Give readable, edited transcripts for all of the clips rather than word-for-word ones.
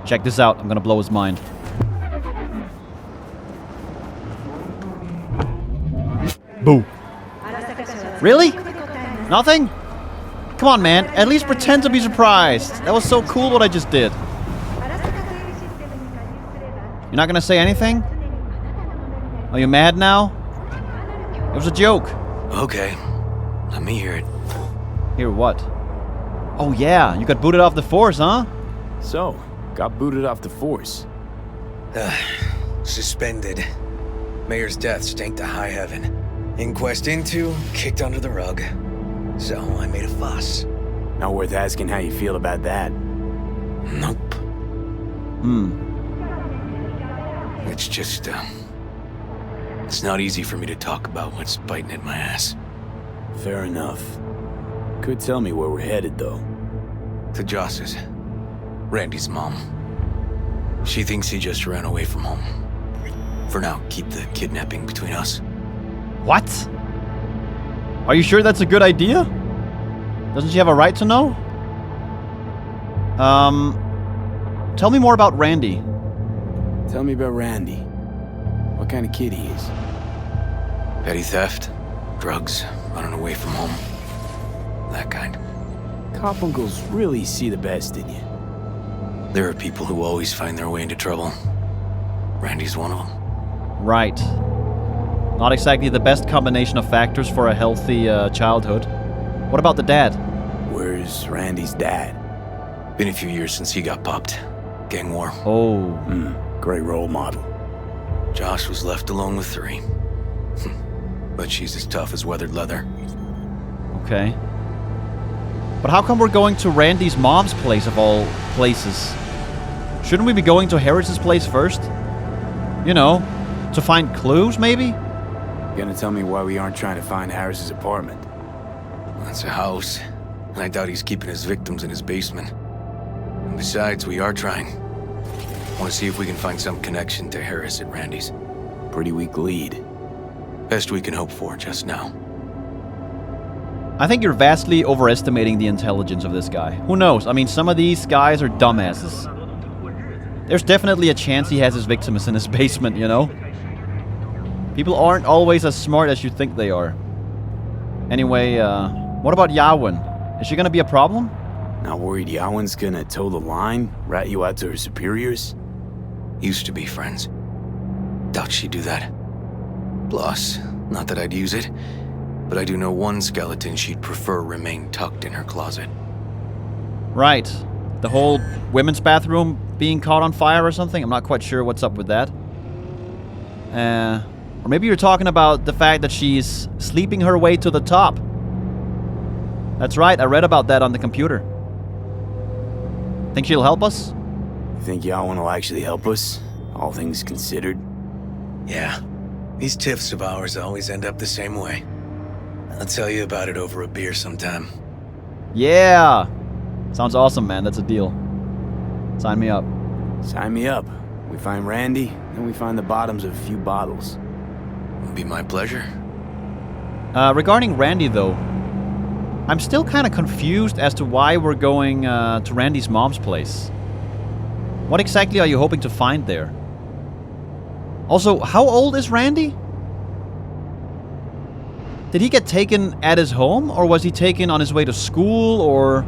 Check this out. I'm gonna blow his mind. Boo. Really? Nothing? Come on, man. At least pretend to be surprised. That was so cool what I just did. You're not gonna say anything? Are you mad now? It was a joke. Okay. Let me hear it. Hear what? Oh yeah, you got booted off the force, huh? So, got booted off the force. Suspended. Mayor's death stank to high heaven. Inquest into, kicked under the rug. So I made a fuss. Not worth asking how you feel about that. Nope. It's just, it's not easy for me to talk about what's biting at my ass. Fair enough. Could tell me where we're headed, though. To Joss's. Randy's mom. She thinks he just ran away from home. For now, keep the kidnapping between us. What? Are you sure that's a good idea? Doesn't she have a right to know? Tell me more about Randy. Tell me about Randy. What kind of kid he is? Petty theft, drugs, running away from home. That kind. Cop uncles really see the best in you. There are people who always find their way into trouble. Randy's one of them. Right. Not exactly the best combination of factors for a healthy childhood. What about the dad? Where's Randy's dad? Been a few years since he got popped. Gang war. Oh. Great role model. Josh was left alone with 3. But she's as tough as weathered leather. Okay. But how come we're going to Randy's mom's place of all places? Shouldn't we be going to Harris's place first? You know, to find clues, maybe? Gonna tell me why we aren't trying to find Harris's apartment? That's a house, and I doubt he's keeping his victims in his basement. And besides, we are trying. Want to see if we can find some connection to Harris at Randy's. Pretty weak lead. Best we can hope for just now. I think you're vastly overestimating the intelligence of this guy. Who knows? I mean, some of these guys are dumbasses. There's definitely a chance he has his victims in his basement, you know? People aren't always as smart as you think they are. Anyway, what about Yawin? Is she gonna be a problem? Not worried Yawin's gonna toe the line? Rat you out to her superiors? Used to be friends. Doubt she'd do that. Plus, not that I'd use it, but I do know one skeleton she'd prefer remain tucked in her closet. Right. The whole women's bathroom being caught on fire or something? I'm not quite sure what's up with that. Or maybe you're talking about the fact that she's sleeping her way to the top. That's right, I read about that on the computer. Think she'll help us? You think Yawin will actually help us? All things considered? Yeah. These tiffs of ours always end up the same way. I'll tell you about it over a beer sometime. Yeah! Sounds awesome, man. That's a deal. Sign me up. Sign me up. We find Randy, then we find the bottoms of a few bottles. It'll be my pleasure. Regarding Randy, though, I'm still kind of confused as to why we're going to Randy's mom's place. What exactly are you hoping to find there? Also, how old is Randy? Did he get taken at his home, or was he taken on his way to school, or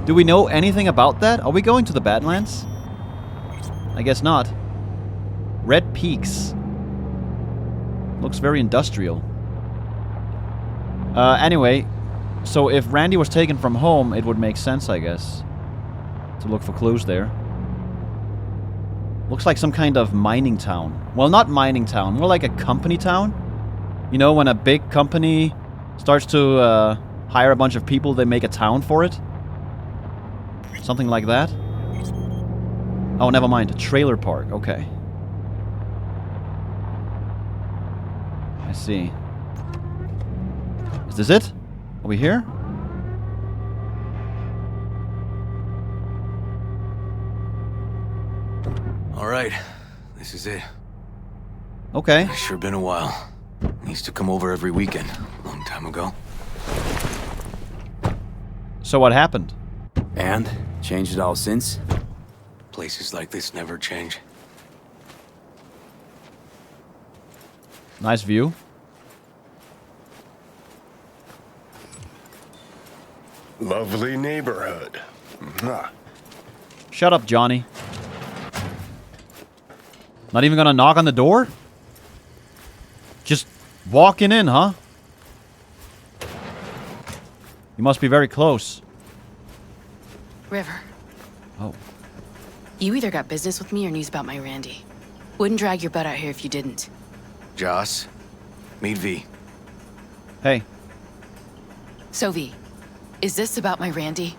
do we know anything about that? Are we going to the Badlands? I guess not. Red Peaks. Looks very industrial. Anyway, so if Randy was taken from home, it would make sense, I guess, to look for clues there. Looks like some kind of mining town. Well, not mining town, more like a company town. You know, when a big company starts to hire a bunch of people, they make a town for it. Something like that. Oh, never mind. A trailer park. Okay. I see. Is this it? Are we here? All right. This is it. Okay. Sure been a while. I used to come over every weekend, a long time ago. So what happened? And? Changed it all since? Places like this never change. Nice view. Lovely neighborhood. Mwah. Shut up, Johnny. Not even gonna knock on the door? Just walking in, huh? You must be very close. River, Oh. you either got business with me or news about my Randy. Wouldn't drag your butt out here if you didn't. Joss, meet V. Hey. So V, is this about my Randy?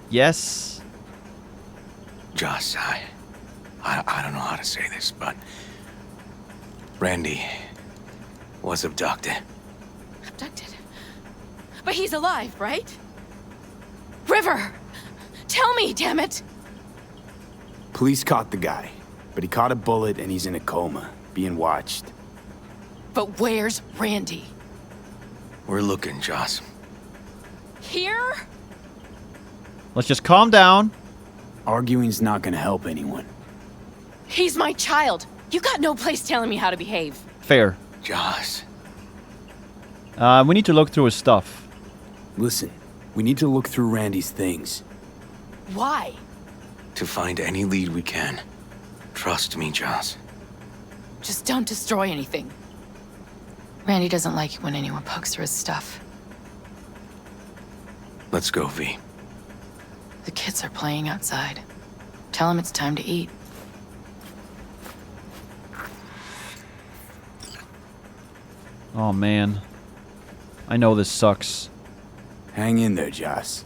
Yes. Joss, I don't know how to say this, but Randy was abducted. Abducted? But he's alive, right? River! Tell me, damn it! Police caught the guy, but he caught a bullet and he's in a coma, being watched. But where's Randy? We're looking, Joss. Here? Let's just calm down. Arguing's not gonna help anyone. He's my child. You got no place telling me how to behave. Fair. Joss. We need to look through his stuff. Listen, we need to look through Randy's things. Why? To find any lead we can. Trust me, Joss. Just don't destroy anything. Randy doesn't like it when anyone pokes through his stuff. Let's go, V. The kids are playing outside. Tell them it's time to eat. Oh, man. I know this sucks. Hang in there, Joss.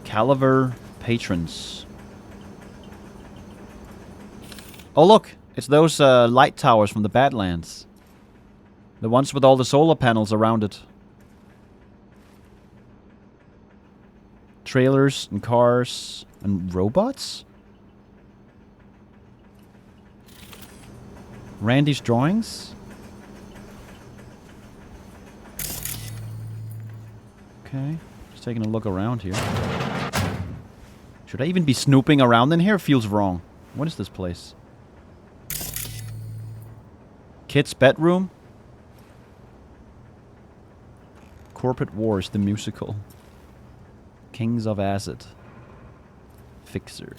Caliver patrons. Oh, look. It's those light towers from the Badlands. The ones with all the solar panels around it. Trailers and cars and robots? Randy's drawings? Okay. Just taking a look around here. Should I even be snooping around in here? Feels wrong. What is this place? Kid's bedroom? Corporate Wars, the musical. Kings of Acid. Fixer.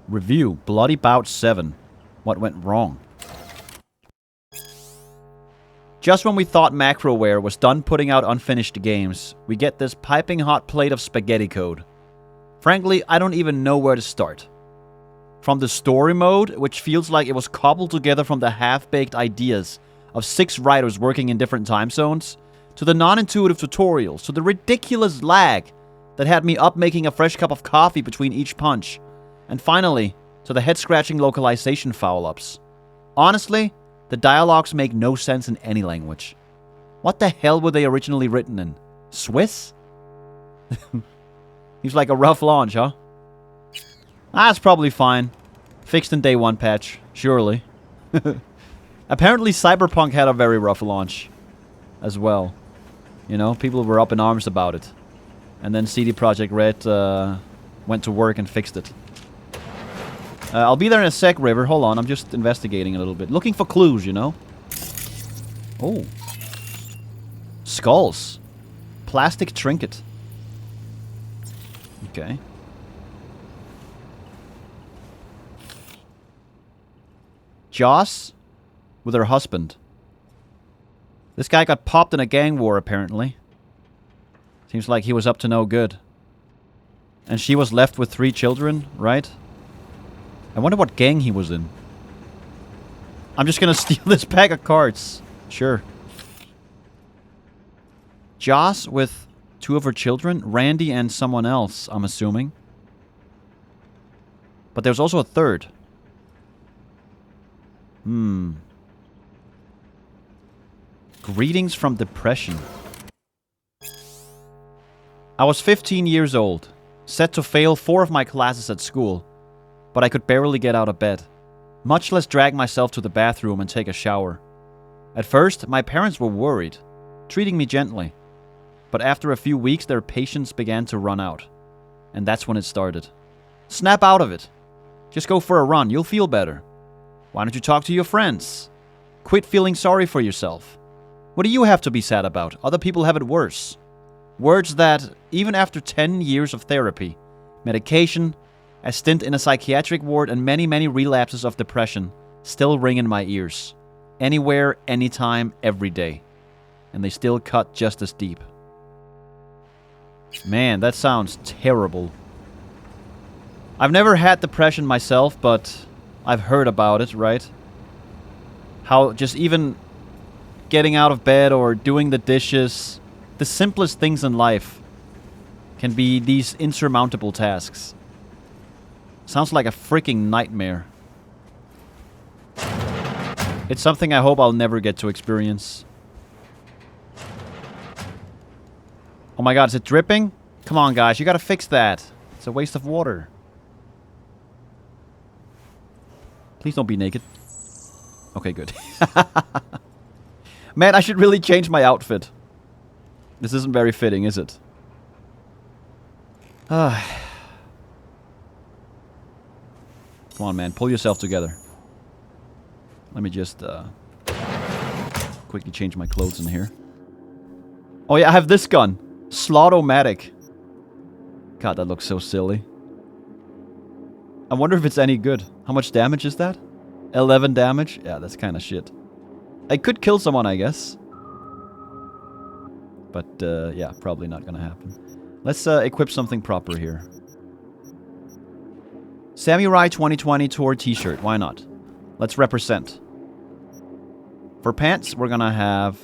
Review. Bloody Bout 7. What went wrong? Just when we thought Macroware was done putting out unfinished games, we get this piping hot plate of spaghetti code. Frankly, I don't even know where to start. From the story mode, which feels like it was cobbled together from the half-baked ideas of 6 writers working in different time zones, to the non-intuitive tutorials, to the ridiculous lag that had me up making a fresh cup of coffee between each punch, and finally, to the head-scratching localization foul-ups. Honestly, the dialogues make no sense in any language. What the hell were they originally written in? Swiss? Seems like a rough launch, huh? That's probably fine. Fixed in day 1 patch, surely. Apparently Cyberpunk had a very rough launch as well. You know, people were up in arms about it. And then CD Projekt Red went to work and fixed it. I'll be there in a sec, River. Hold on, I'm just investigating a little bit. Looking for clues, you know? Oh. Skulls. Plastic trinket. Okay. Joss with her husband. This guy got popped in a gang war, apparently. Seems like he was up to no good. And she was left with 3 children, right? I wonder what gang he was in. I'm just gonna steal this pack of cards. Sure. Joss with 2 of her children. Randy and someone else, I'm assuming. But there's also a 3rd. Greetings from depression. I was 15 years old, set to fail 4 of my classes at school, but I could barely get out of bed. much less drag myself to the bathroom and take a shower. At first, my parents were worried, treating me gently. But after a few weeks, their patience began to run out. And that's when it started. Snap out of it. Just go for a run, you'll feel better. Why don't you talk to your friends? Quit feeling sorry for yourself. What do you have to be sad about? Other people have it worse. Words that, even after 10 years of therapy, medication, a stint in a psychiatric ward, and many, many relapses of depression, still ring in my ears. Anywhere, anytime, every day. And they still cut just as deep. Man, that sounds terrible. I've never had depression myself, but I've heard about it, right? How just even getting out of bed or doing the dishes, the simplest things in life, can be these insurmountable tasks. Sounds like a freaking nightmare. It's something I hope I'll never get to experience. Oh my god, is it dripping? Come on, guys, you gotta fix that. It's a waste of water. Please don't be naked. Okay, good. Man, I should really change my outfit. This isn't very fitting, is it? Come on, man. Pull yourself together. Let me just quickly change my clothes in here. Oh yeah, I have this gun. Slot-o-matic. God, that looks so silly. I wonder if it's any good. How much damage is that? 11 damage? Yeah, that's kind of shit. I could kill someone, I guess. But, yeah, probably not gonna happen. Let's equip something proper here. Samurai 2020 Tour t-shirt. Why not? Let's represent. For pants, we're gonna have...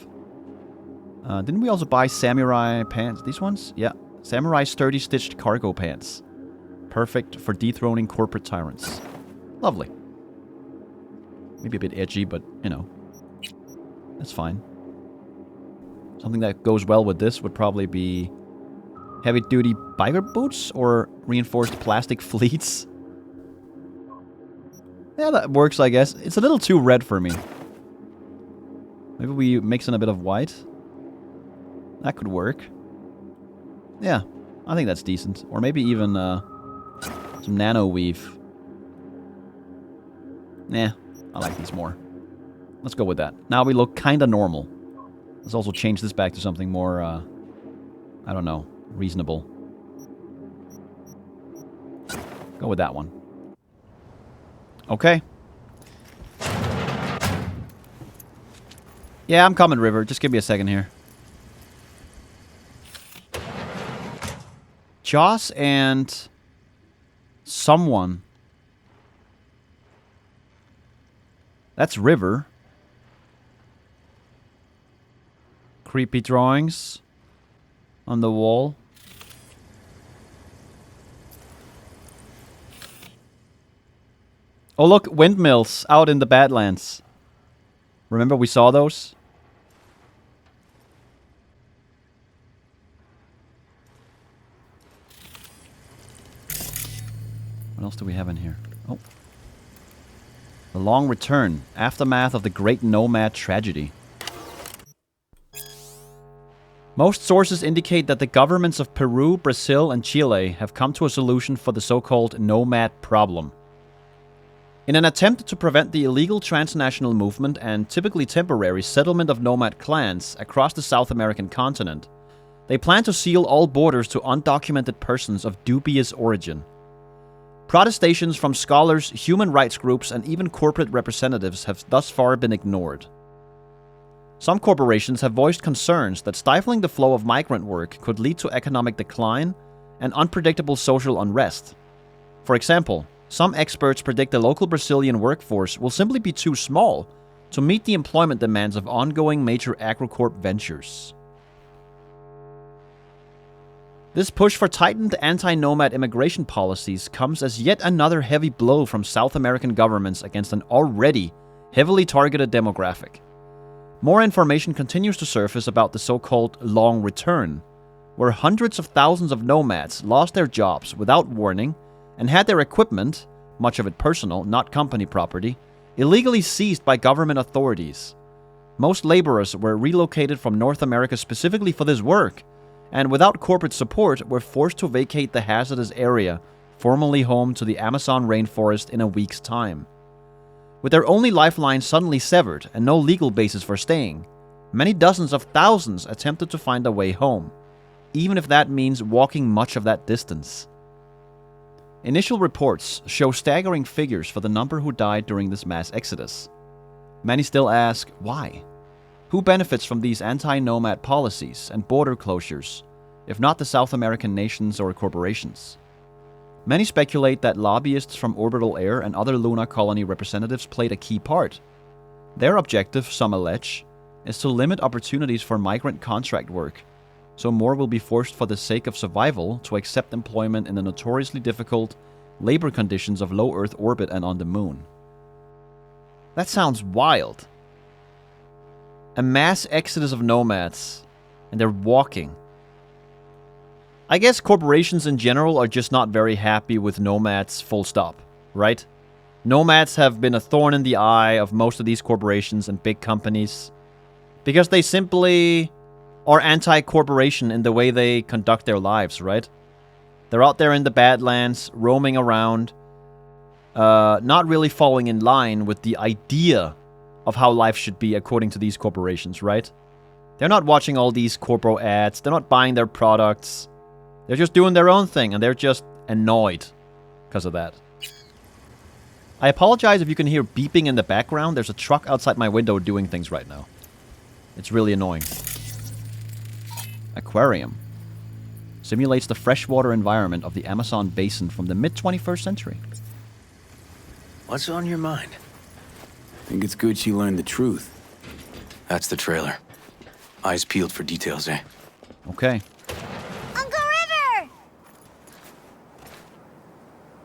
didn't we also buy samurai pants? These ones? Yeah. Samurai sturdy stitched cargo pants. Perfect for dethroning corporate tyrants. Lovely. Maybe a bit edgy, but, you know. That's fine. Something that goes well with this would probably be heavy-duty biker boots or reinforced plastic fleets. Yeah, that works, I guess. It's a little too red for me. Maybe we mix in a bit of white. That could work. Yeah, I think that's decent. Or maybe even some nano weave. Nah, I like these more. Let's go with that. Now we look kind of normal. Let's also change this back to something more, I don't know, reasonable. Go with that one. Okay. Yeah, I'm coming, River. Just give me a second here. Joss and someone. That's River. Creepy drawings on the wall. Oh, look, windmills out in the Badlands. Remember we saw those? What else do we have in here? Oh. The Long Return. Aftermath of the Great Nomad Tragedy. Most sources indicate that the governments of Peru, Brazil, and Chile have come to a solution for the so-called nomad problem. In an attempt to prevent the illegal transnational movement and typically temporary settlement of nomad clans across the South American continent, they plan to seal all borders to undocumented persons of dubious origin. Protestations from scholars, human rights groups, and even corporate representatives have thus far been ignored. Some corporations have voiced concerns that stifling the flow of migrant work could lead to economic decline and unpredictable social unrest. For example, some experts predict the local Brazilian workforce will simply be too small to meet the employment demands of ongoing major agricorp ventures. This push for tightened anti-nomad immigration policies comes as yet another heavy blow from South American governments against an already heavily targeted demographic. More information continues to surface about the so-called Long Return, where hundreds of thousands of nomads lost their jobs without warning and had their equipment, much of it personal, not company property, illegally seized by government authorities. Most laborers were relocated from North America specifically for this work, and without corporate support were forced to vacate the hazardous area, formerly home to the Amazon rainforest, in a week's time. With their only lifeline suddenly severed and no legal basis for staying, many dozens of thousands attempted to find a way home, even if that means walking much of that distance. Initial reports show staggering figures for the number who died during this mass exodus. Many still ask, why? Who benefits from these anti-nomad policies and border closures, if not the South American nations or corporations? Many speculate that lobbyists from Orbital Air and other lunar colony representatives played a key part. Their objective, some allege, is to limit opportunities for migrant contract work, so more will be forced for the sake of survival to accept employment in the notoriously difficult labor conditions of low Earth orbit and on the moon. That sounds wild. A mass exodus of nomads, and they're walking. I guess corporations in general are just not very happy with nomads, full stop, right? Nomads have been a thorn in the eye of most of these corporations and big companies because they simply are anti-corporation in the way they conduct their lives, right? They're out there in the Badlands, roaming around, not really falling in line with the idea of how life should be according to these corporations, right? They're not watching all these corpo ads, they're not buying their products. They're just doing their own thing, and they're just annoyed because of that. I apologize if you can hear beeping in the background. There's a truck outside my window doing things right now. It's really annoying. Aquarium. Simulates the freshwater environment of the Amazon basin from the mid-21st century. What's on your mind? I think it's good she learned the truth. That's the trailer. Eyes peeled for details, eh? Okay. Uncle River!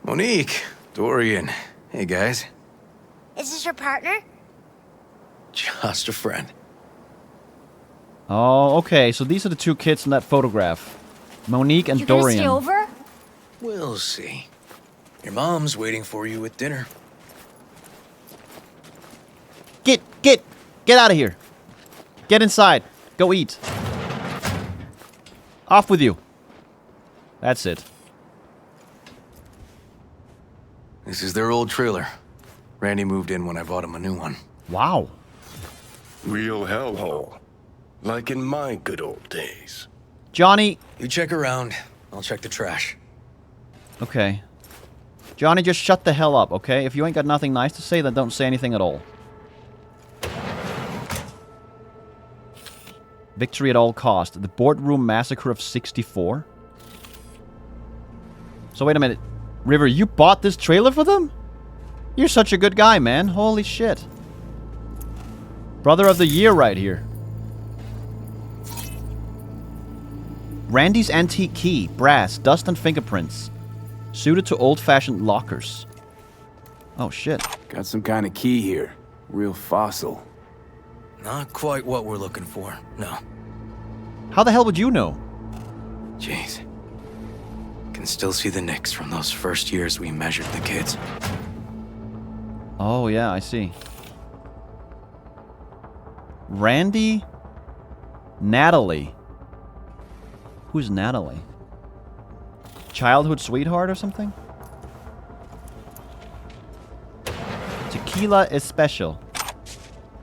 Monique, Dorian. Hey, guys. Is this your partner? Just a friend. Oh, okay. So these are the two kids in that photograph. Monique and You gonna Dorian. stay over? We'll see. Your mom's waiting for you with dinner. Get out of here. Get inside. Go eat. Off with you. That's it. This is their old trailer. Randy moved in when I bought him a new one. Wow. Real hellhole. Like in my good old days. Johnny. You check around. I'll check the trash. Okay. Johnny, just shut the hell up, okay? If you ain't got nothing nice to say, then don't say anything at all. Victory at all cost. The boardroom massacre of 64. So wait a minute. River, you bought this trailer for them? You're such a good guy, man. Holy shit. Brother of the year right here. Randy's antique key. Brass, dust and fingerprints. Suited to old-fashioned lockers. Oh shit. Got some kind of key here. Real fossil. Not quite what we're looking for, no. How the hell would you know? Jeez. Can still see the nicks from those first years we measured the kids. Oh yeah, I see. Randy? Natalie. Who's Natalie? Childhood sweetheart or something? Tequila is special.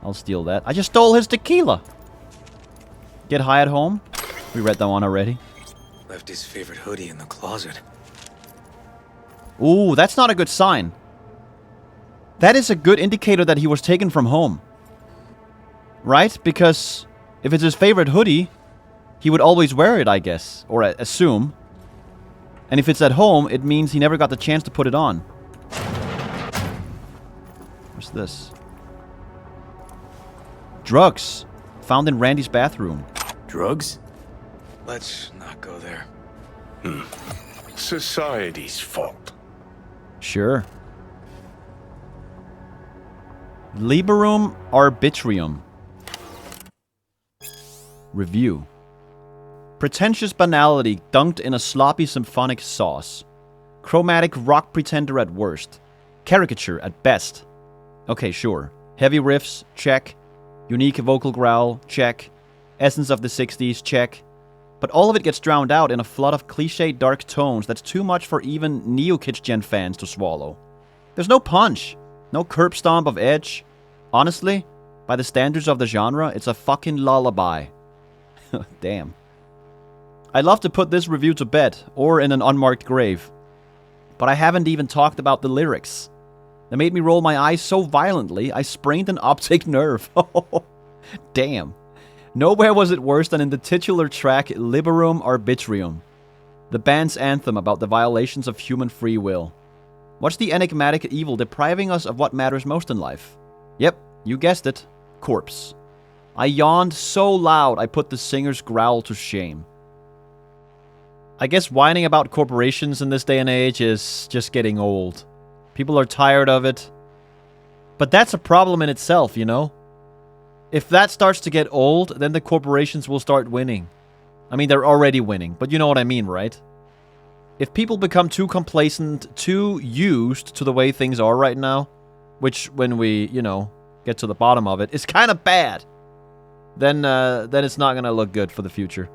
I'll steal that. I just stole his tequila. Get high at home? We read that one already. Left his favorite hoodie in the closet. Ooh, that's not a good sign. That is a good indicator that he was taken from home. Right? Because if it's his favorite hoodie, he would always wear it, I guess. Or assume. And if it's at home, it means he never got the chance to put it on. What's this? Drugs. Found in Randy's bathroom. Drugs? Let's not go there. Society's fault. Sure. Liberum arbitrium. Review. Pretentious banality dunked in a sloppy symphonic sauce. Chromatic rock pretender at worst. Caricature at best. Okay, sure. Heavy riffs, check. Unique vocal growl, check. Essence of the 60s, check. But all of it gets drowned out in a flood of cliched dark tones that's too much for even neo-kitsch gen fans to swallow. There's no punch, no curb stomp of edge. Honestly, by the standards of the genre, it's a fucking lullaby. Damn. I'd love to put this review to bed, or in an unmarked grave. But I haven't even talked about the lyrics. They made me roll my eyes so violently, I sprained an optic nerve. Damn. Nowhere was it worse than in the titular track Liberum Arbitrium, the band's anthem about the violations of human free will. What's the enigmatic evil depriving us of what matters most in life? Yep, you guessed it. Corpse. I yawned so loud I put the singer's growl to shame. I guess whining about corporations in this day and age is just getting old. People are tired of it. But that's a problem in itself, you know? If that starts to get old, then the corporations will start winning. I mean, they're already winning, but you know what I mean, right? If people become too complacent, too used to the way things are right now, which when we, get to the bottom of it, is kind of bad, then it's not going to look good for the future.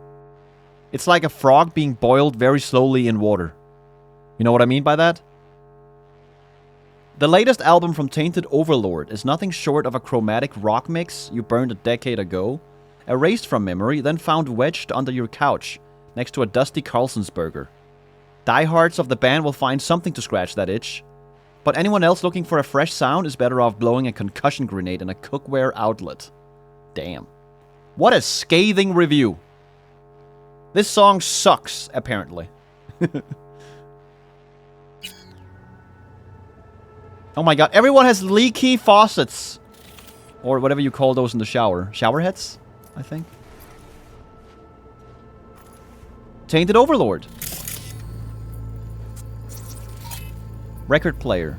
It's like a frog being boiled very slowly in water. You know what I mean by that? The latest album from Tainted Overlord is nothing short of a chromatic rock mix you burned a decade ago, erased from memory, then found wedged under your couch next to a dusty Carlson's burger. Diehards of the band will find something to scratch that itch, but anyone else looking for a fresh sound is better off blowing a concussion grenade in a cookware outlet. Damn. What a scathing review. This song sucks, apparently. Oh my god, everyone has leaky faucets. Or whatever you call those in the shower. Shower heads, I think. Tainted Overlord. Record player.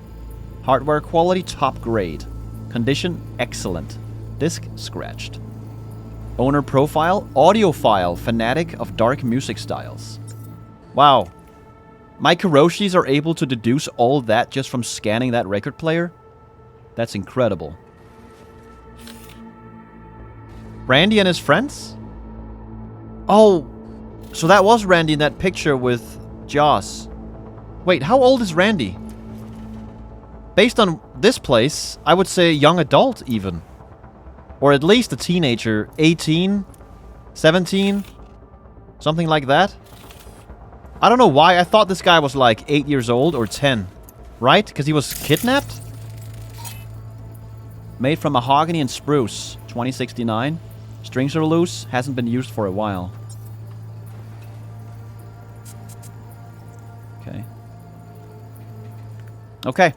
Hardware quality top grade. Condition excellent. Disc scratched. Owner profile, audiophile, fanatic of dark music styles. Wow. My Kuroshis are able to deduce all that just from scanning that record player? That's incredible. Randy and his friends? Oh, so that was Randy in that picture with Joss. Wait, how old is Randy? Based on this place, I would say young adult even. Or at least a teenager. 18? 17? Something like that? I don't know why. I thought this guy was like 8 years old or 10. Right? Because he was kidnapped? Made from mahogany and spruce. 2069. Strings are loose. Hasn't been used for a while. Okay. Okay.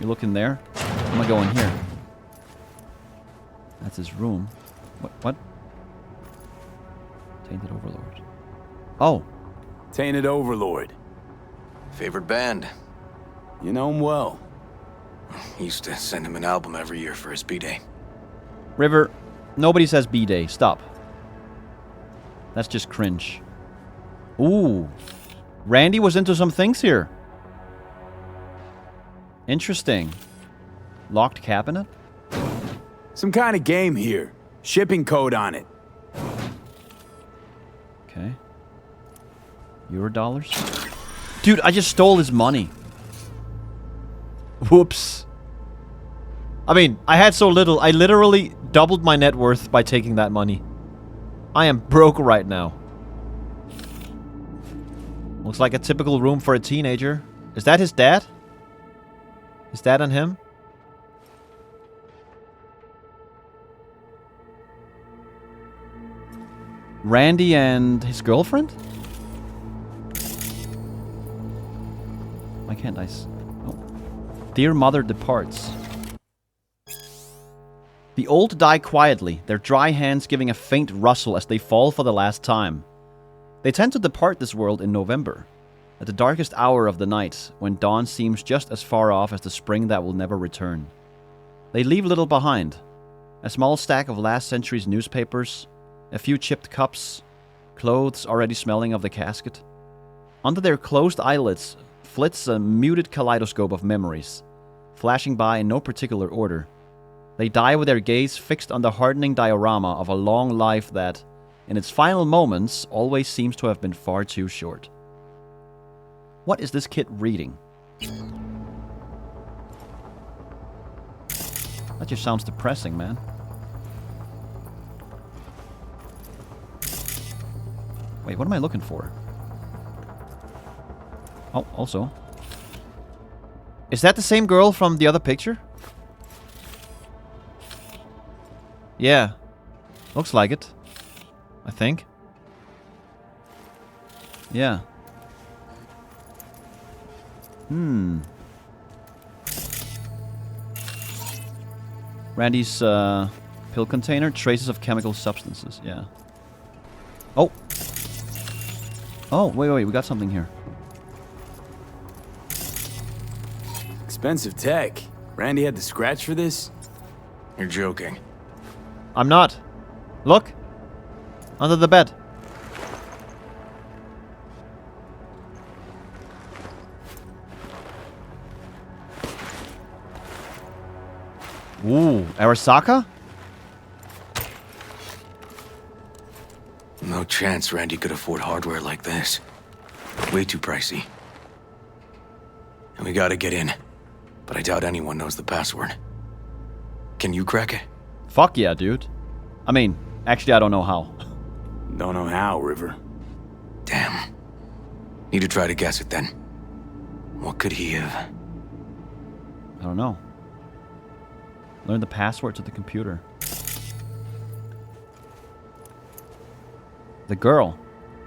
You look in there. I'm gonna go in here. That's his room. What? Tainted Overlord. Oh. Tainted Overlord. Favorite band? You know him well. Used to send him an album every year for his B-Day. River, nobody says B-Day. Stop. That's just cringe. Ooh. Randy was into some things here. Interesting. Locked cabinet? Some kind of game here. Shipping code on it. Okay. Eurodollars? Dude, I just stole his money. Whoops. I mean, I had so little, I literally doubled my net worth by taking that money. I am broke right now. Looks like a typical room for a teenager. Is that his dad? Is that on him? Randy and his girlfriend? Why can't I oh. Dear mother departs. The old die quietly, their dry hands giving a faint rustle as they fall for the last time. They tend to depart this world in November, at the darkest hour of the night, when dawn seems just as far off as the spring that will never return. They leave little behind. A small stack of last century's newspapers, a few chipped cups, clothes already smelling of the casket. Under their closed eyelids flits a muted kaleidoscope of memories, flashing by in no particular order. They die with their gaze fixed on the hardening diorama of a long life that, in its final moments, always seems to have been far too short. What is this kid reading? That just sounds depressing, man. Wait, what am I looking for? Oh, also. Is that the same girl from the other picture? Yeah. Looks like it. I think. Yeah. Randy's pill container. Traces of chemical substances. Yeah. Oh. Oh, wait. We got something here. Expensive tech. Randy had to scratch for this? You're joking. I'm not. Look. Under the bed. Ooh, Arasaka? No chance Randy could afford hardware like this. Way too pricey. And we gotta get in. But I doubt anyone knows the password. Can you crack it? Fuck yeah, dude. I mean, actually, I don't know how. Don't know how, River. Damn. Need to try to guess it then. What could he have? I don't know. Learn the password to the computer. The girl.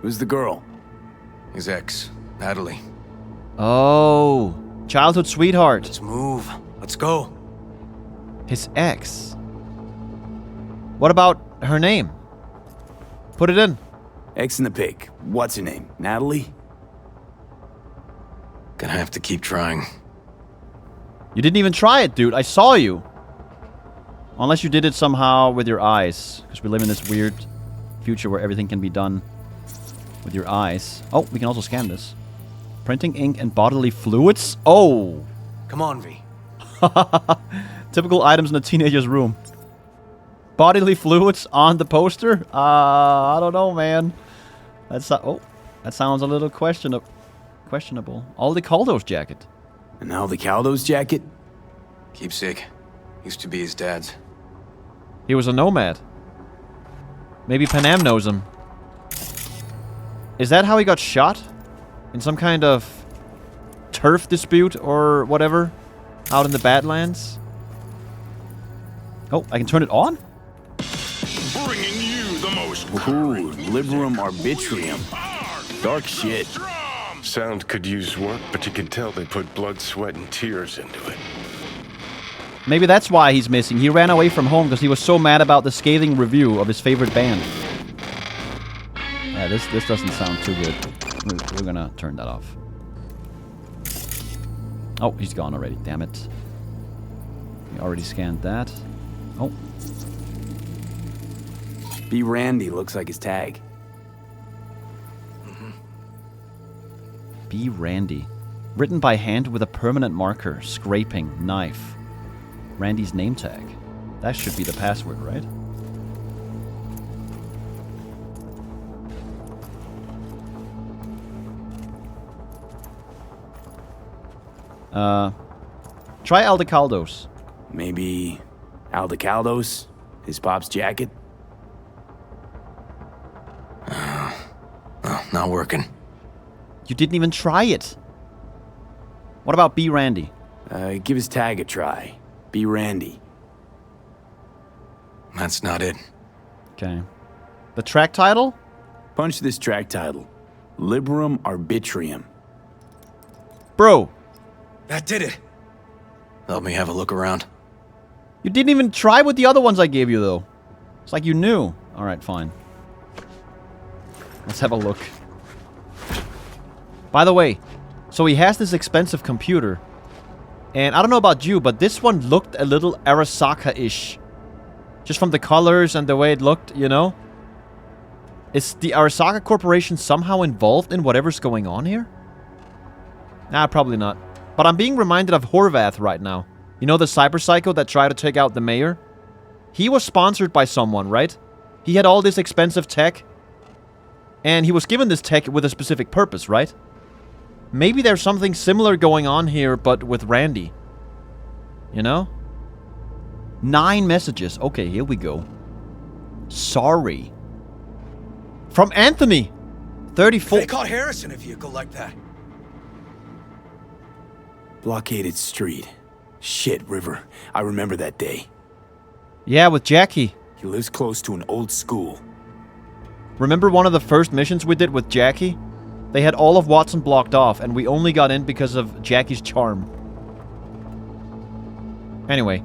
Who's the girl? His ex, Natalie. Oh, childhood sweetheart. Let's move. Let's go. His ex. What about her name? Put it in. X in the pic. What's her name? Natalie? Gonna have to keep trying. You didn't even try it, dude. I saw you. Unless you did it somehow with your eyes. Because we live in this weird future where everything can be done with your eyes. Oh, we can also scan this. Printing ink and bodily fluids? Oh! Come on, V. Typical items in a teenager's room. Bodily fluids on the poster? I don't know, man. That's oh, that sounds a little questionable. Aldecaldo's jacket. An Aldecaldo's jacket? Keepsake. Used to be his dad's. He was a nomad. Maybe Panam knows him. Is that how he got shot? In some kind of turf dispute or whatever? Out in the Badlands? Oh, I can turn it on? Bringing you the most Ooh, Liberum Arbitrium. Dark shit. Sound could use work, but you can tell they put blood, sweat, and tears into it. Maybe that's why he's missing. He ran away from home because he was so mad about the scathing review of his favorite band. Yeah, this doesn't sound too good. We're gonna turn that off. Oh, he's gone already. Damn it. We already scanned that. Oh. B. Randy looks like his tag. B. Randy. Written by hand with a permanent marker. Scraping. Knife. Randy's name tag. That should be the password, right? Try Aldecaldo's. Maybe Aldecaldo's? His pop's jacket? Oh, not working. You didn't even try it. What about B. Randy? Give his tag a try. B. Randy. That's not it. Okay. The track title? Punch this track title. Liberum Arbitrium. Bro, That did it. Let me have a look around. you didn't even try with the other ones I gave you, though. It's like you knew. Alright, fine. Let's have a look. By the way, so he has this expensive computer. And I don't know about you, but this one looked a little Arasaka-ish. Just from the colors and the way it looked, you know? Is the Arasaka Corporation somehow involved in whatever's going on here? Nah, probably not. But I'm being reminded of Horvath right now. You know the cyber psycho that tried to take out the mayor? He was sponsored by someone, right? He had all this expensive tech. And he was given this tech with a specific purpose, right? Maybe there's something similar going on here, but with Randy. You know? 9 messages. Okay, here we go. Sorry. From Anthony! 34. They caught Harris in a vehicle like that. Blockaded street. Shit, River. I remember that day. Yeah, with Jackie. He lives close to an old school. Remember one of the first missions we did with Jackie? They had all of Watson blocked off, and we only got in because of Jackie's charm. Anyway.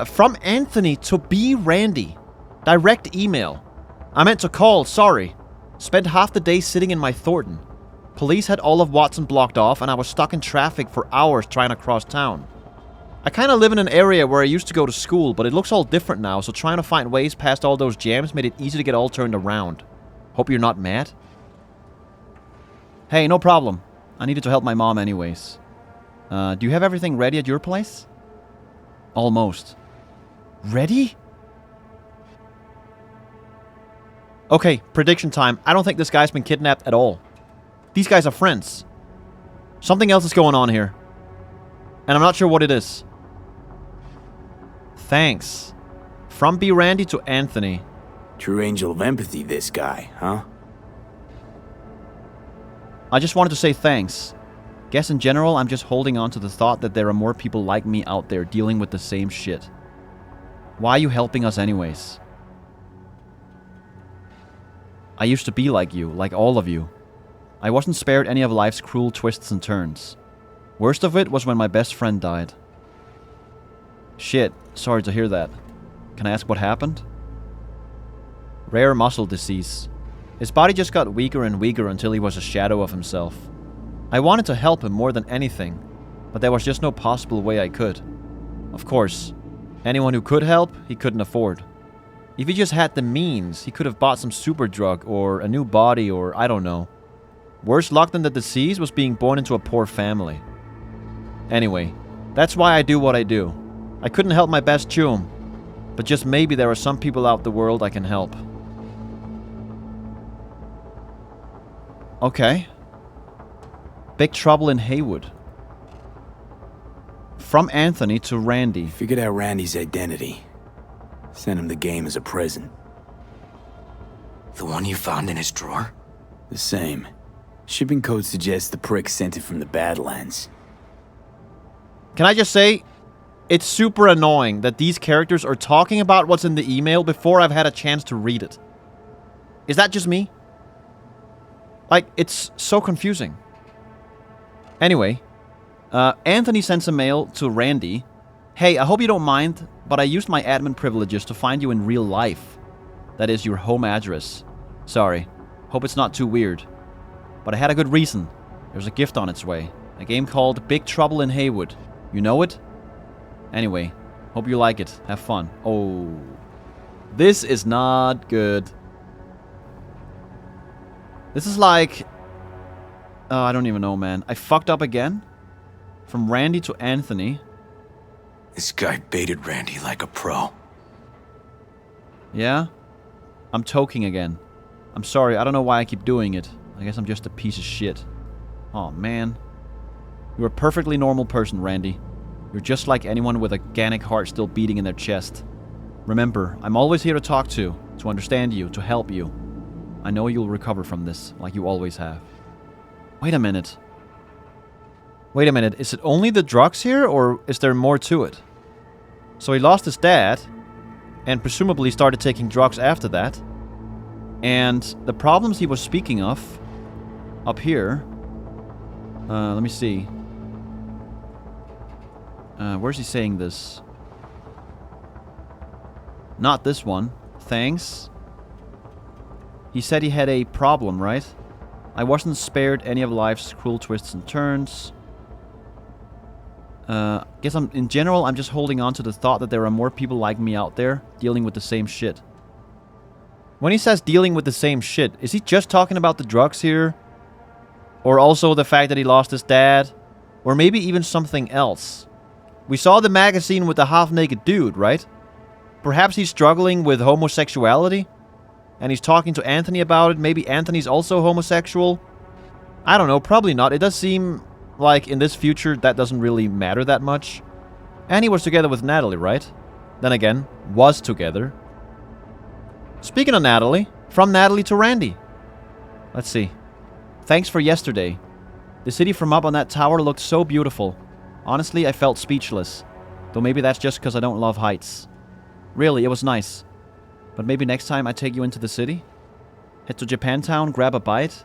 From Anthony to B. Randy. Direct email. I meant to call, sorry. Spent half the day sitting in my Thornton. Police had all of Watson blocked off, and I was stuck in traffic for hours trying to cross town. I kinda live in an area where I used to go to school, but it looks all different now, so trying to find ways past all those jams made it easy to get all turned around. Hope you're not mad? Hey, no problem. I needed to help my mom anyways. Do you have everything ready at your place? Almost. Ready? Okay, prediction time. I don't think this guy's been kidnapped at all. These guys are friends. Something else is going on here. And I'm not sure what it is. Thanks. From B. Randy to Anthony. True angel of empathy, this guy, huh? I just wanted to say thanks. Guess in general, I'm just holding on to the thought that there are more people like me out there dealing with the same shit. Why are you helping us anyways? I used to be like you, like all of you. I wasn't spared any of life's cruel twists and turns. Worst of it was when my best friend died. Shit, sorry to hear that. Can I ask what happened? Rare muscle disease. His body just got weaker and weaker until he was a shadow of himself. I wanted to help him more than anything, but there was just no possible way I could. Of course, anyone who could help, he couldn't afford. If he just had the means, he could have bought some super drug or a new body or I don't know. Worse luck than the disease was being born into a poor family. Anyway, that's why I do what I do. I couldn't help my best chum, but just maybe there are some people out the world I can help. Okay. Big trouble in Haywood. From Anthony to Randy. Figured out Randy's identity. Sent him the game as a present. The one you found in his drawer? The same. Shipping code suggests the prick sent it from the Badlands. Can I just say, it's super annoying that these characters are talking about what's in the email before I've had a chance to read it. Is that just me? Like, it's so confusing. Anyway, Anthony sends a mail to Randy. Hey, I hope you don't mind, but I used my admin privileges to find you in real life. That is your home address. Sorry. Hope it's not too weird. But I had a good reason. There's a gift on its way. A game called Big Trouble in Haywood. You know it? Anyway, hope you like it. Have fun. Oh. This is not good. This is like... I don't even know, man. I fucked up again? From Randy to Anthony. This guy baited Randy like a pro. Yeah? I'm toking again. I'm sorry, I don't know why I keep doing it. I guess I'm just a piece of shit. Oh man. You're a perfectly normal person, Randy. You're just like anyone with a organic heart still beating in their chest. Remember, I'm always here to talk to understand you, to help you. I know you'll recover from this, like you always have. Wait a minute. Wait a minute, is it only the drugs here, or is there more to it? So he lost his dad, and presumably started taking drugs after that. And the problems he was speaking of, up here... let me see. Where's he saying this? Not this one. Thanks. He said he had a problem, right? I wasn't spared any of life's cruel twists and turns. Guess in general, I'm just holding on to the thought that there are more people like me out there dealing with the same shit. When he says dealing with the same shit, is he just talking about the drugs here? Or also the fact that he lost his dad? Or maybe even something else. We saw the magazine with the half-naked dude, right? Perhaps he's struggling with homosexuality? And he's talking to Anthony about it. Maybe Anthony's also homosexual? I don't know, probably not. It does seem like in this future that doesn't really matter that much. And he was together with Natalie, right? Then again, was together. Speaking of Natalie, from Natalie to Randy. Let's see. Thanks for yesterday. The city from up on that tower looked so beautiful. Honestly, I felt speechless. Though maybe that's just because I don't love heights. Really, it was nice. But maybe next time I take you into the city? Head to Japantown, grab a bite?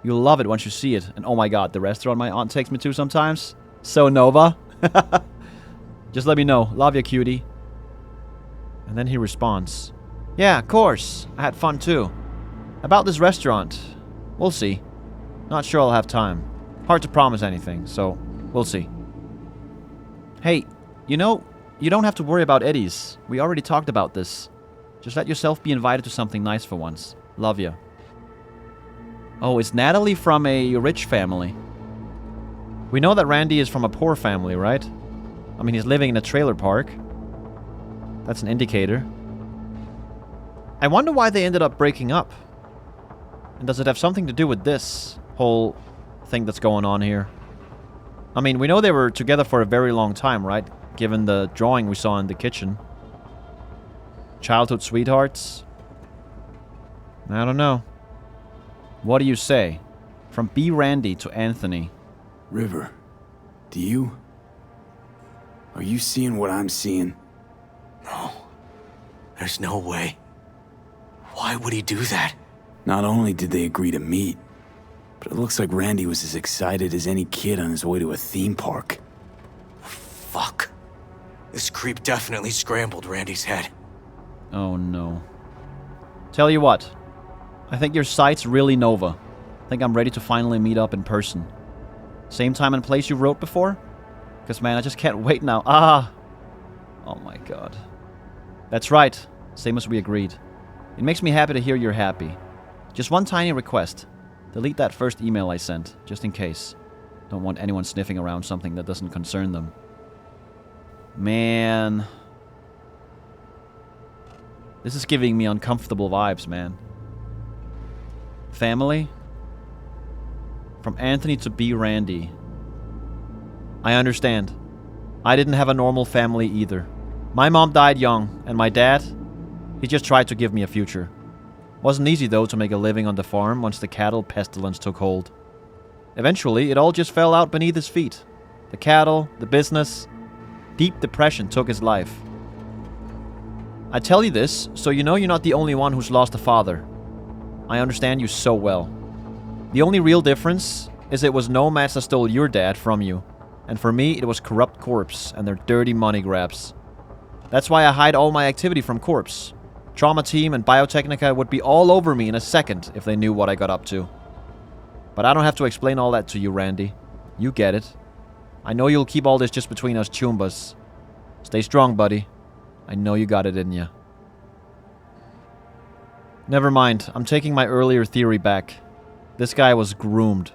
You'll love it once you see it. And oh my god, the restaurant my aunt takes me to sometimes? So Nova. Just let me know. Love you, cutie. And then he responds. Yeah, of course. I had fun too. About this restaurant. We'll see. Not sure I'll have time. Hard to promise anything, so we'll see. Hey, you know, you don't have to worry about Eddie's. We already talked about this. Just let yourself be invited to something nice for once. Love you. Oh, is Natalie from a rich family? We know that Randy is from a poor family, right? I mean, he's living in a trailer park. That's an indicator. I wonder why they ended up breaking up. And does it have something to do with this whole thing that's going on here? I mean, we know they were together for a very long time, right? Given the drawing we saw in the kitchen. Childhood sweethearts? I don't know. What do you say? From B. Randy to Anthony. River, do you? Are you seeing what I'm seeing? No. There's no way. Why would he do that? Not only did they agree to meet, but it looks like Randy was as excited as any kid on his way to a theme park. Fuck. This creep definitely scrambled Randy's head. Oh no. Tell you what. I think your site's really Nova. I think I'm ready to finally meet up in person. Same time and place you wrote before? Because man, I just can't wait now. Oh my god. That's right. Same as we agreed. It makes me happy to hear you're happy. Just one tiny request. Delete that first email I sent, just in case. Don't want anyone sniffing around something that doesn't concern them. Man. This is giving me uncomfortable vibes, man. Family? From Anthony to B. Randy. I understand. I didn't have a normal family either. My mom died young, and my dad, he just tried to give me a future. Wasn't easy though to make a living on the farm once the cattle pestilence took hold. Eventually, it all just fell out beneath his feet. The cattle, the business. Deep depression took his life. I tell you this, so you know you're not the only one who's lost a father. I understand you so well. The only real difference is it was nomads that stole your dad from you. And for me, it was corrupt corps and their dirty money grabs. That's why I hide all my activity from corps. Trauma team and Biotechnica would be all over me in a second if they knew what I got up to. But I don't have to explain all that to you, Randy. You get it. I know you'll keep all this just between us Chumbas. Stay strong, buddy. I know you got it in you. Never mind. I'm taking my earlier theory back. This guy was groomed.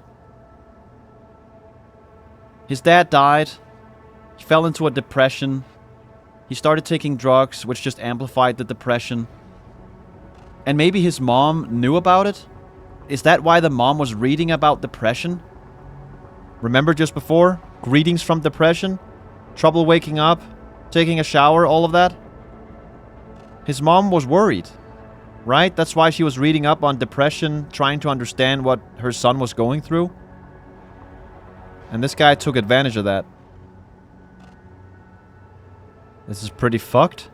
His dad died. He fell into a depression. He started taking drugs, which just amplified the depression. And maybe his mom knew about it? Is that why the mom was reading about depression? Remember just before? Greetings from depression? Trouble waking up? Taking a shower? All of that? His mom was worried, right? That's why she was reading up on depression, trying to understand what her son was going through. And this guy took advantage of that. This is pretty fucked.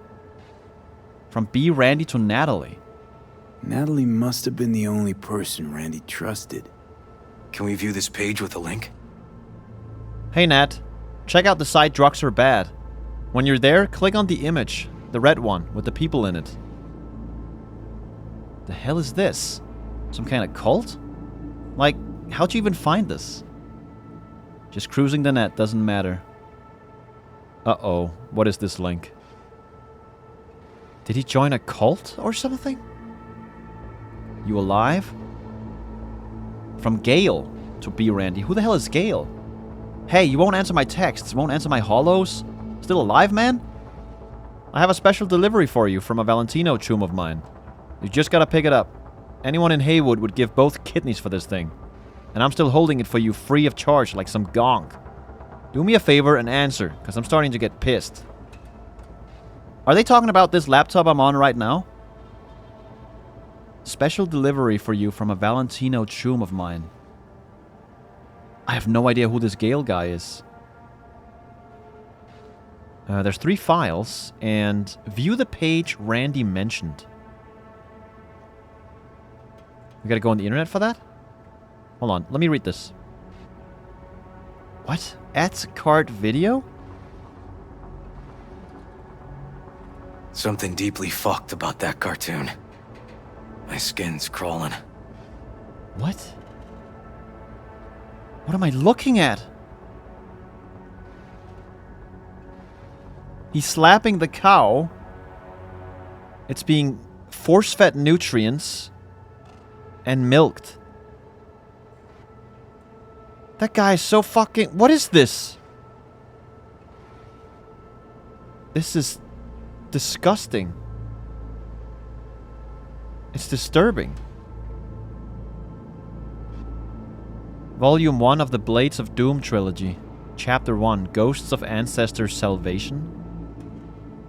From B. Randy to Natalie. Natalie must have been the only person Randy trusted. Can we view this page with a link? Hey Nat, check out the site Drugs Are Bad. When you're there, click on the image, the red one, with the people in it. The hell is this? Some kind of cult? Like, how'd you even find this? Just cruising the net doesn't matter. Uh-oh, what is this link? Did he join a cult or something? You alive? From Gale to B. Randy. Who the hell is Gale? Hey, you won't answer my texts, won't answer my hollows? Still alive, man? I have a special delivery for you from a Valentino chum of mine. You just gotta pick it up. Anyone in Haywood would give both kidneys for this thing. And I'm still holding it for you free of charge like some gonk. Do me a favor and answer, because I'm starting to get pissed. Are they talking about this laptop I'm on right now? Special delivery for you from a Valentino chum of mine. I have no idea who this Gale guy is. There's 3 files, and view the page Randy mentioned. We gotta go on the internet for that? Hold on, let me read this. What? At cart video? Something deeply fucked about that cartoon. My skin's crawling. What? What am I looking at? He's slapping the cow. It's being force-fed nutrients and milked. That guy is so fucking... What is this? This is disgusting. It's disturbing. Volume 1 of the Blades of Doom trilogy. Chapter 1, Ghosts of Ancestors' Salvation.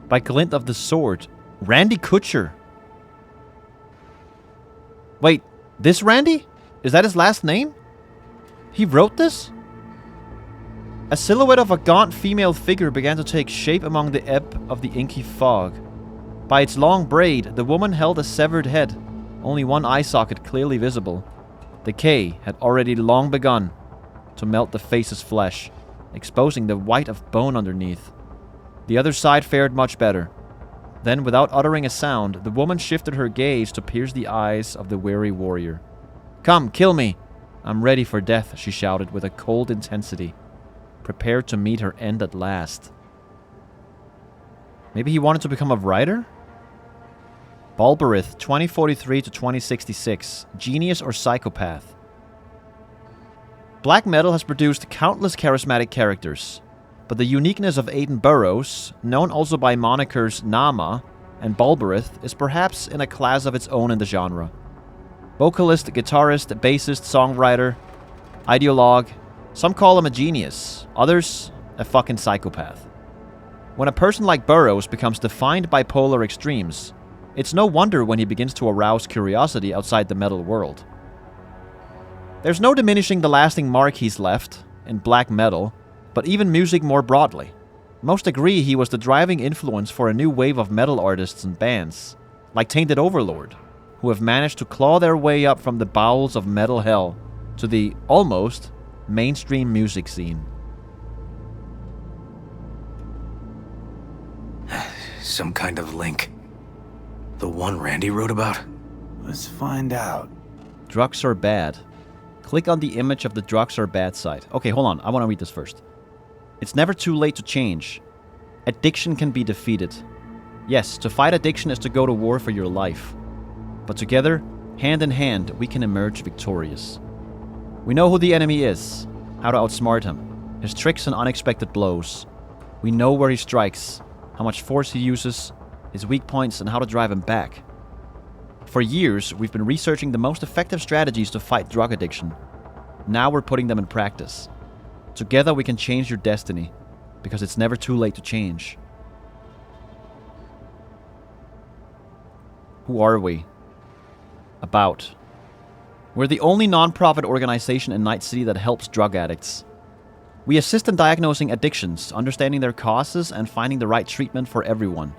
By Glint of the Sword. Randy Kutcher. Wait, this Randy? Is that his last name? He wrote this? A silhouette of a gaunt female figure began to take shape among the ebb of the inky fog. By its long braid, the woman held a severed head, only one eye socket clearly visible. Decay had already long begun to melt the face's flesh, exposing the white of bone underneath. The other side fared much better. Then, without uttering a sound, the woman shifted her gaze to pierce the eyes of the weary warrior. "Come, kill me! I'm ready for death," she shouted with a cold intensity, prepared to meet her end at last. Maybe he wanted to become a writer? Balberith, 2043 to 2066. Genius or psychopath? Black metal has produced countless charismatic characters, but the uniqueness of Aidan Burroughs, known also by monikers Nama and Balberith, is perhaps in a class of its own in the genre. Vocalist, guitarist, bassist, songwriter, ideologue. Some call him a genius, others a fucking psychopath. When a person like Burroughs becomes defined by polar extremes, it's no wonder when he begins to arouse curiosity outside the metal world. There's no diminishing the lasting mark he's left in black metal, but even music more broadly. Most agree he was the driving influence for a new wave of metal artists and bands, like Tainted Overlord, who have managed to claw their way up from the bowels of metal hell to the, almost, mainstream music scene. Some kind of link. The one Randy wrote about? Let's find out. Drugs are bad. Click on the image of the drugs are bad site. Okay, hold on. I want to read this first. It's never too late to change. Addiction can be defeated. Yes, to fight addiction is to go to war for your life. But together, hand in hand, we can emerge victorious. We know who the enemy is, how to outsmart him, his tricks and unexpected blows. We know where he strikes, how much force he uses, his weak points, and how to drive him back. For years, we've been researching the most effective strategies to fight drug addiction. Now we're putting them in practice. Together we can change your destiny, because it's never too late to change. Who are we? About. We're the only non-profit organization in Night City that helps drug addicts. We assist in diagnosing addictions, understanding their causes, and finding the right treatment for everyone.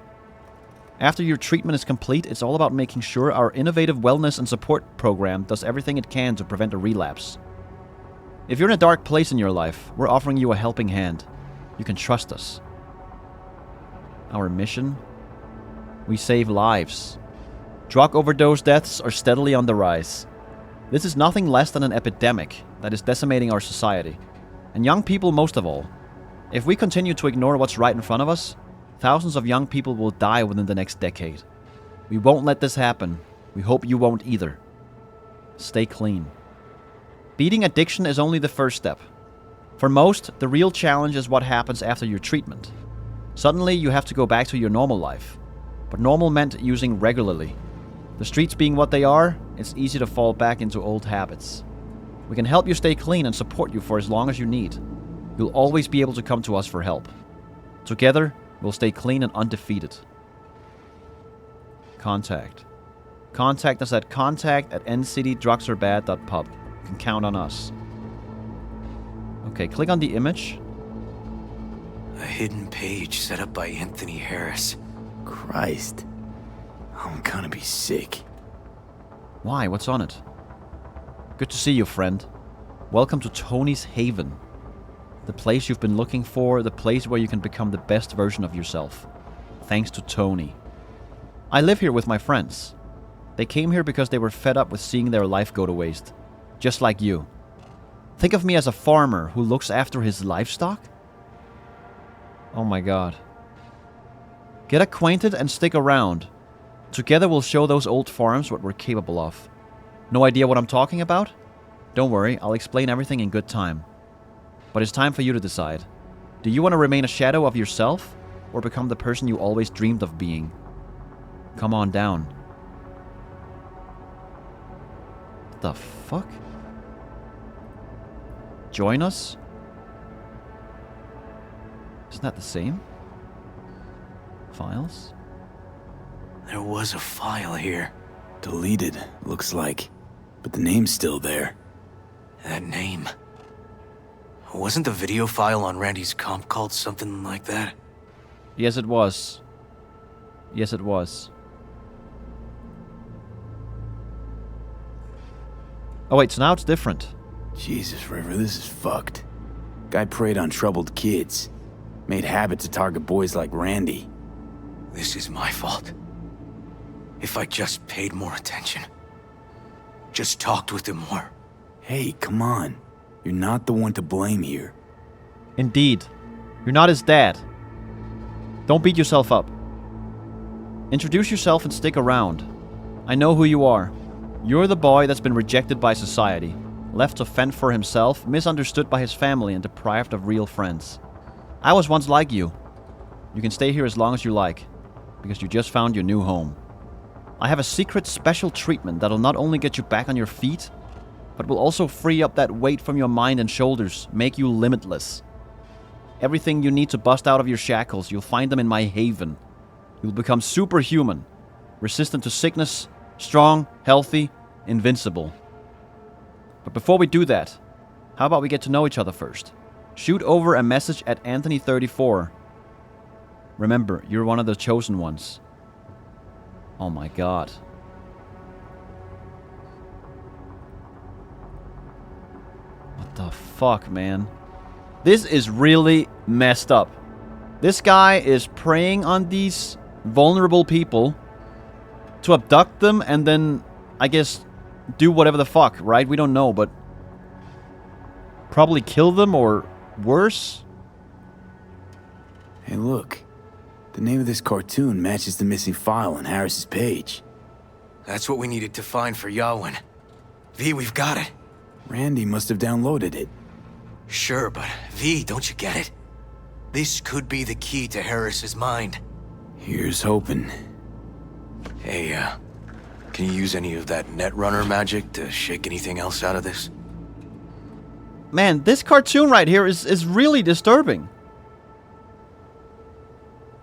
After your treatment is complete, it's all about making sure our innovative wellness and support program does everything it can to prevent a relapse. If you're in a dark place in your life, we're offering you a helping hand. You can trust us. Our mission? We save lives. Drug overdose deaths are steadily on the rise. This is nothing less than an epidemic that is decimating our society. And young people most of all. If we continue to ignore what's right in front of us, thousands of young people will die within the next decade. We won't let this happen. We hope you won't either. Stay clean. Beating addiction is only the first step. For most, the real challenge is what happens after your treatment. Suddenly, you have to go back to your normal life. But normal meant using regularly. The streets being what they are, it's easy to fall back into old habits. We can help you stay clean and support you for as long as you need. You'll always be able to come to us for help. Together, we'll stay clean and undefeated. Contact. Contact us at contact@ncitydrugsorbad.pub. You can count on us. Okay, click on the image. A hidden page set up by Anthony Harris. Christ. I'm gonna be sick. Why? What's on it? Good to see you, friend. Welcome to Tony's Haven. The place you've been looking for, the place where you can become the best version of yourself. Thanks to Tony. I live here with my friends. They came here because they were fed up with seeing their life go to waste. Just like you. Think of me as a farmer who looks after his livestock? Oh my god. Get acquainted and stick around. Together we'll show those old farms what we're capable of. No idea what I'm talking about? Don't worry, I'll explain everything in good time. But it's time for you to decide. Do you want to remain a shadow of yourself, or become the person you always dreamed of being? Come on down. What the fuck? Join us? Isn't that the same? Files? There was a file here. Deleted, looks like. But the name's still there. That name. Wasn't the video file on Randy's comp called something like that? Yes, it was. Yes, it was. Oh wait, so now it's different. Jesus, River, this is fucked. Guy preyed on troubled kids. Made habit to target boys like Randy. This is my fault. If I just paid more attention. Just talked with him more. Hey, come on. You're not the one to blame here. Indeed. You're not his dad. Don't beat yourself up. Introduce yourself and stick around. I know who you are. You're the boy that's been rejected by society, left to fend for himself, misunderstood by his family, and deprived of real friends. I was once like you. You can stay here as long as you like, because you just found your new home. I have a secret special treatment that'll not only get you back on your feet, but will also free up that weight from your mind and shoulders, make you limitless. Everything you need to bust out of your shackles, you'll find them in my haven. You'll become superhuman, resistant to sickness, strong, healthy, invincible. But before we do that, how about we get to know each other first? Shoot over a message at Anthony34. Remember, you're one of the chosen ones. Oh my god. What the fuck, man? This is really messed up. This guy is preying on these vulnerable people to abduct them and then, I guess, do whatever the fuck, right? We don't know, but probably kill them or worse. Hey, look. The name of this cartoon matches the missing file on Harris's page. That's what we needed to find for Yawin. V, we've got it. Randy must have downloaded it. Sure, but V, don't you get it? This could be the key to Harris's mind. Here's hoping. Hey, can you use any of that Netrunner magic to shake anything else out of this? Man, this cartoon right here is really disturbing.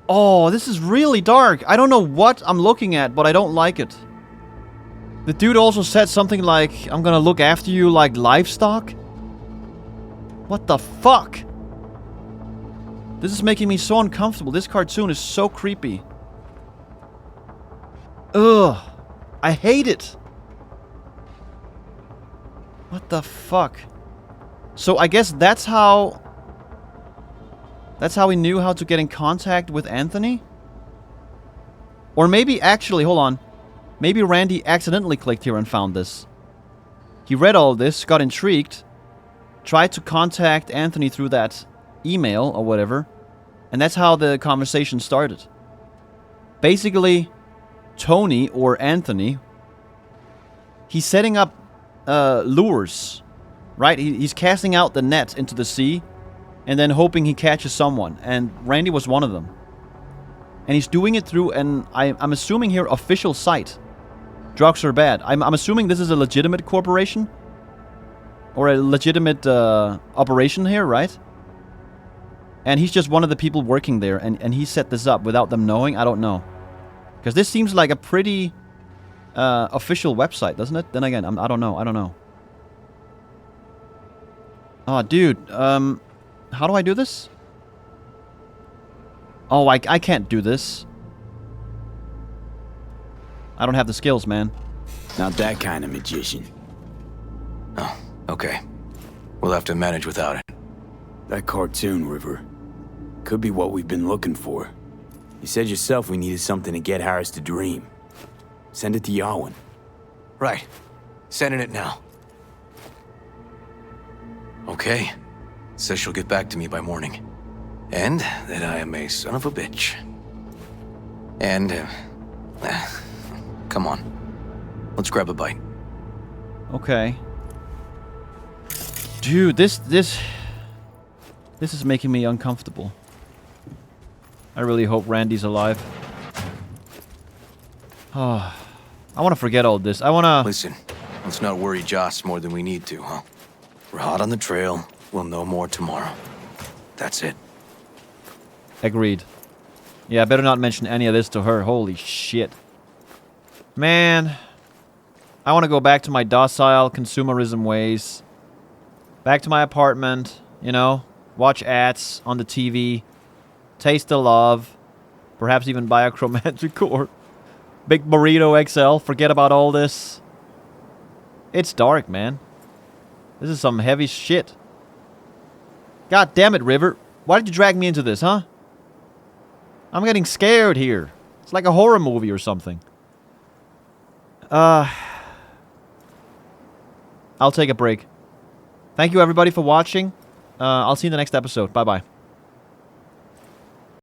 Oh, this is really dark. I don't know what I'm looking at, but I don't like it. The dude also said something like, I'm gonna look after you like livestock? What the fuck? This is making me so uncomfortable. This cartoon is so creepy. Ugh. I hate it. What the fuck? So I guess that's how he knew how to get in contact with Anthony? Or maybe actually, hold on. Maybe Randy accidentally clicked here and found this. He read all this, got intrigued, tried to contact Anthony through that email or whatever, and that's how the conversation started. Basically, Tony or Anthony, he's setting up lures Right? He's casting out the net into the sea and then hoping he catches someone. And Randy was one of them. And he's doing it through I'm assuming here, official site. Drugs are bad. I'm assuming this is a legitimate corporation. Or a legitimate operation here, right? And he's just one of the people working there. And he set this up without them knowing. I don't know. Because this seems like a pretty official website, doesn't it? Then again, I don't know. Oh, dude. How do I do this? Oh, I can't do this. I don't have the skills, man. Not that kind of magician. Oh, okay. We'll have to manage without it. That cartoon, River. Could be what we've been looking for. You said yourself we needed something to get Harris to dream. Send it to Yarwin. Right. Sending it now. Okay. Says she'll get back to me by morning. And that I am a son of a bitch. And, come on. Let's grab a bite. Okay. Dude, this is making me uncomfortable. I really hope Randy's alive. Oh, I want to forget all this. I want to... Listen, let's not worry Joss more than we need to, huh? We're hot on the trail. We'll know more tomorrow. That's it. Agreed. Yeah, I better not mention any of this to her. Holy shit. Man. I want to go back to my docile consumerism ways. Back to my apartment, you know. Watch ads on the TV. Taste the love. Perhaps even buy a chromatic core. Big burrito XL. Forget about all this. It's dark, man. This is some heavy shit. God damn it, River. Why did you drag me into this, huh? I'm getting scared here. It's like a horror movie or something. I'll take a break. Thank you, everybody, for watching. I'll see you in the next episode. Bye-bye.